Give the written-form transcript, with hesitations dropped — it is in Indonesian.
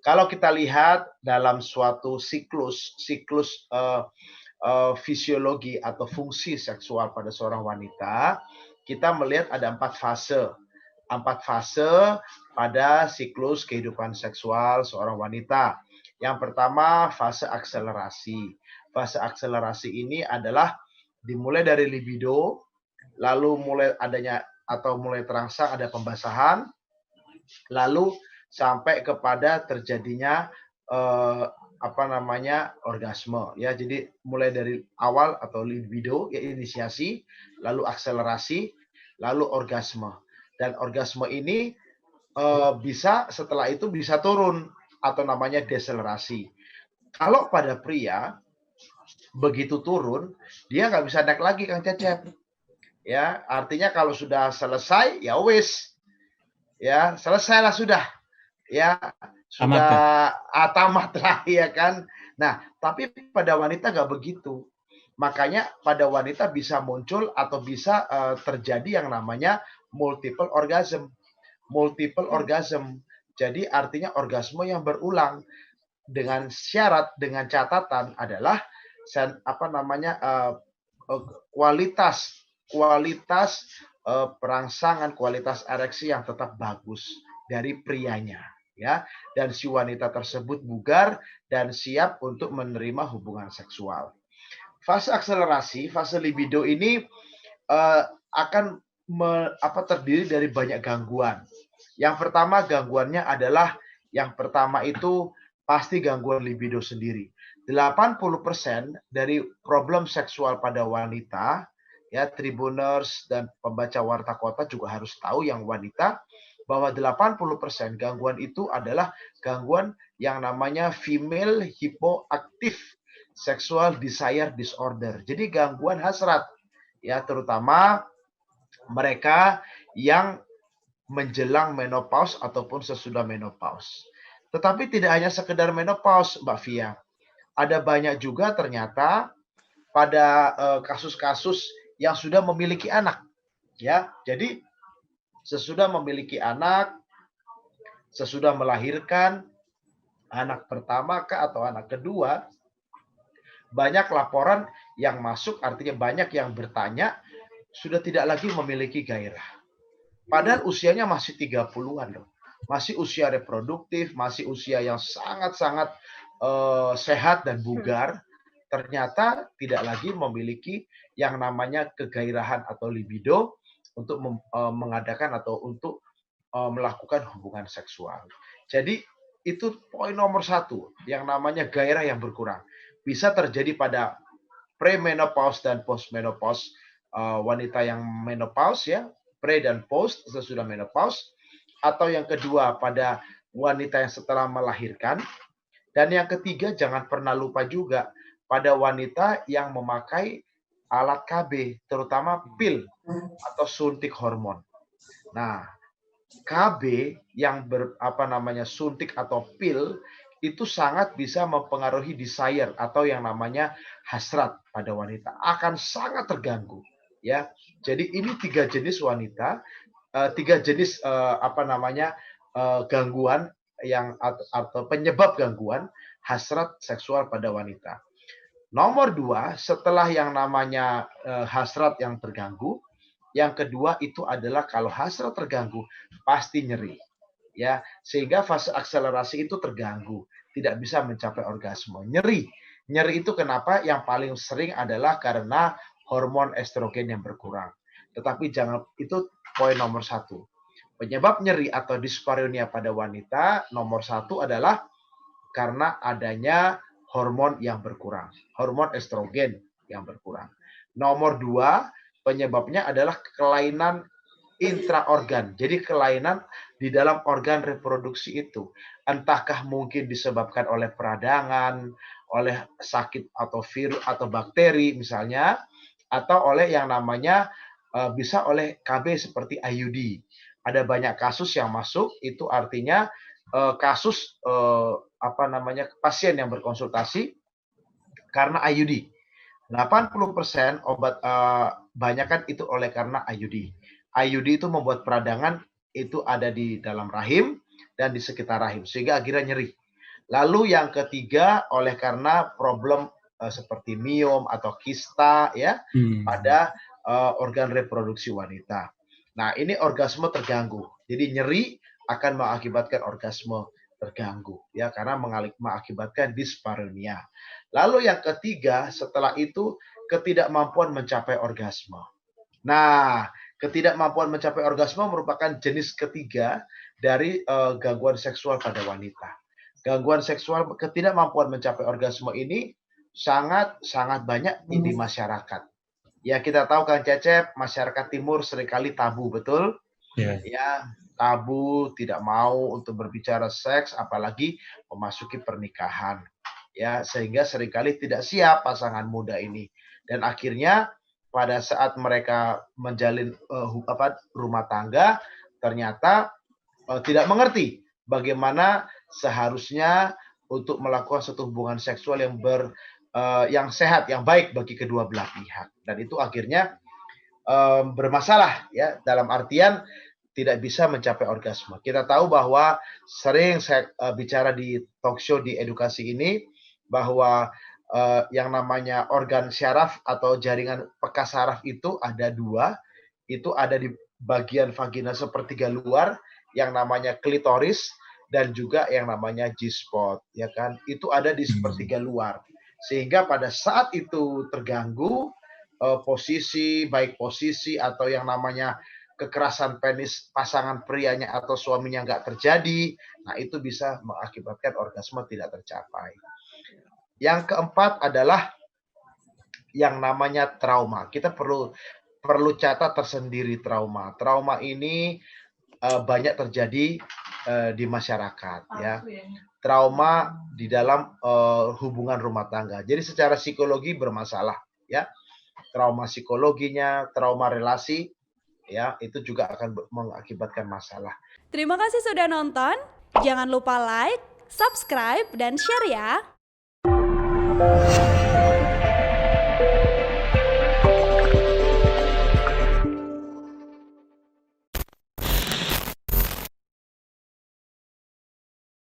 Kalau kita lihat dalam suatu siklus fisiologi atau fungsi seksual pada seorang wanita, kita melihat ada 4 fase. 4 fase pada siklus kehidupan seksual seorang wanita. Yang pertama, fase akselerasi. Fase akselerasi ini adalah dimulai dari libido, lalu mulai adanya atau mulai terangsang ada pembasahan, lalu sampai kepada terjadinya orgasme ya. Jadi mulai dari awal atau libido ya, inisiasi, lalu akselerasi, lalu orgasme. Dan orgasme ini bisa setelah itu bisa turun atau namanya deselerasi. Kalau pada pria begitu turun dia nggak bisa naik lagi, Kang Cecep. Ya, artinya kalau sudah selesai ya wis, ya selesailah sudah, ya Tamat ya. sudah tamat lah ya kan. Nah, tapi pada wanita nggak begitu. Makanya pada wanita bisa muncul atau bisa terjadi yang namanya multiple orgasm. Multiple orgasm. Jadi artinya orgasme yang berulang dengan syarat, dengan catatan adalah kualitas perangsangan, kualitas ereksi yang tetap bagus dari prianya, ya, dan si wanita tersebut bugar dan siap untuk menerima hubungan seksual. Fase akselerasi, fase libido ini akan terdiri dari banyak gangguan. Yang pertama gangguannya adalah yang pertama itu pasti gangguan libido sendiri. 80% dari problem seksual pada wanita, ya, Tribuners dan pembaca Warta Kota juga harus tahu yang wanita bahwa 80% gangguan itu adalah gangguan yang namanya female hypoactive sexual desire disorder. Jadi gangguan hasrat, ya, terutama mereka yang menjelang menopause ataupun sesudah menopause. Tetapi tidak hanya sekedar menopause, Mbak Fia. Ada banyak juga ternyata pada kasus-kasus yang sudah memiliki anak, ya. Jadi sesudah memiliki anak, sesudah melahirkan anak pertama atau anak kedua, banyak laporan yang masuk, artinya banyak yang bertanya sudah tidak lagi memiliki gairah. Padahal usianya masih 30-an loh. Masih usia reproduktif, masih usia yang sangat-sangat sehat dan bugar. Ternyata tidak lagi memiliki yang namanya kegairahan atau libido untuk mengadakan atau untuk melakukan hubungan seksual. Jadi itu poin nomor 1, yang namanya gairah yang berkurang. Bisa terjadi pada premenopause dan postmenopause, wanita yang menopause, ya, pre dan post sesudah menopause, atau yang kedua pada wanita yang setelah melahirkan, dan yang ketiga jangan pernah lupa juga pada wanita yang memakai alat KB, terutama pil atau suntik hormon. Nah, KB yang suntik atau pil itu sangat bisa mempengaruhi desire atau yang namanya hasrat pada wanita, akan sangat terganggu, ya. Jadi ini 3 jenis wanita, 3 jenis gangguan yang atau penyebab gangguan hasrat seksual pada wanita. Nomor 2, setelah yang namanya hasrat yang terganggu, yang kedua itu adalah kalau hasrat terganggu pasti nyeri, ya, sehingga fase akselerasi itu terganggu, tidak bisa mencapai orgasme. Nyeri itu kenapa? Yang paling sering adalah karena hormon estrogen yang berkurang. Tetapi jangan, itu poin nomor 1. Penyebab nyeri atau dispareunia pada wanita nomor 1 adalah karena adanya hormon yang berkurang, hormon estrogen yang berkurang. Nomor 2, penyebabnya adalah kelainan intraorgan. Jadi kelainan di dalam organ reproduksi itu. Entahkah mungkin disebabkan oleh peradangan, oleh sakit atau virus atau bakteri misalnya, atau oleh yang namanya bisa oleh KB seperti IUD. Ada banyak kasus yang masuk, itu artinya kasus pasien yang berkonsultasi karena IUD. 80% obat banyakkan itu oleh karena IUD. IUD itu membuat peradangan itu ada di dalam rahim dan di sekitar rahim sehingga akhirnya nyeri. Lalu yang ketiga, oleh karena problem seperti miom atau kista ya pada organ reproduksi wanita. Nah, ini orgasme terganggu. Jadi nyeri akan mengakibatkan orgasme terganggu ya karena mengakibatkan dispareunia. Lalu yang ketiga, setelah itu ketidakmampuan mencapai orgasme. Nah, ketidakmampuan mencapai orgasme merupakan jenis ketiga dari gangguan seksual pada wanita. Gangguan seksual ketidakmampuan mencapai orgasme ini sangat banyak di masyarakat. Ya, kita tahu Kang Cecep, masyarakat timur seringkali tabu, betul? Iya. Ya, tabu, tidak mau untuk berbicara seks, apalagi memasuki pernikahan. Ya, sehingga seringkali tidak siap pasangan muda ini. Dan akhirnya pada saat mereka menjalin rumah tangga, ternyata tidak mengerti bagaimana seharusnya untuk melakukan suatu hubungan seksual yang sehat, yang baik bagi kedua belah pihak. Dan itu akhirnya bermasalah ya dalam artian tidak bisa mencapai orgasme. Kita tahu bahwa sering saya bicara di talk show di edukasi ini bahwa yang namanya organ syaraf atau jaringan pekas saraf itu ada dua, itu ada di bagian vagina sepertiga luar yang namanya klitoris dan juga yang namanya G-spot, ya kan? Itu ada di sepertiga luar. Sehingga pada saat itu terganggu baik posisi atau yang namanya kekerasan penis pasangan prianya atau suaminya nggak terjadi, nah itu bisa mengakibatkan orgasme tidak tercapai. Yang keempat adalah yang namanya trauma. Kita perlu catat tersendiri trauma. Trauma ini banyak terjadi di masyarakat ya. Trauma di dalam hubungan rumah tangga. Jadi secara psikologi bermasalah ya. Trauma psikologinya, trauma relasi ya, itu juga akan mengakibatkan masalah. Terima kasih sudah nonton. Jangan lupa like, subscribe, dan share ya.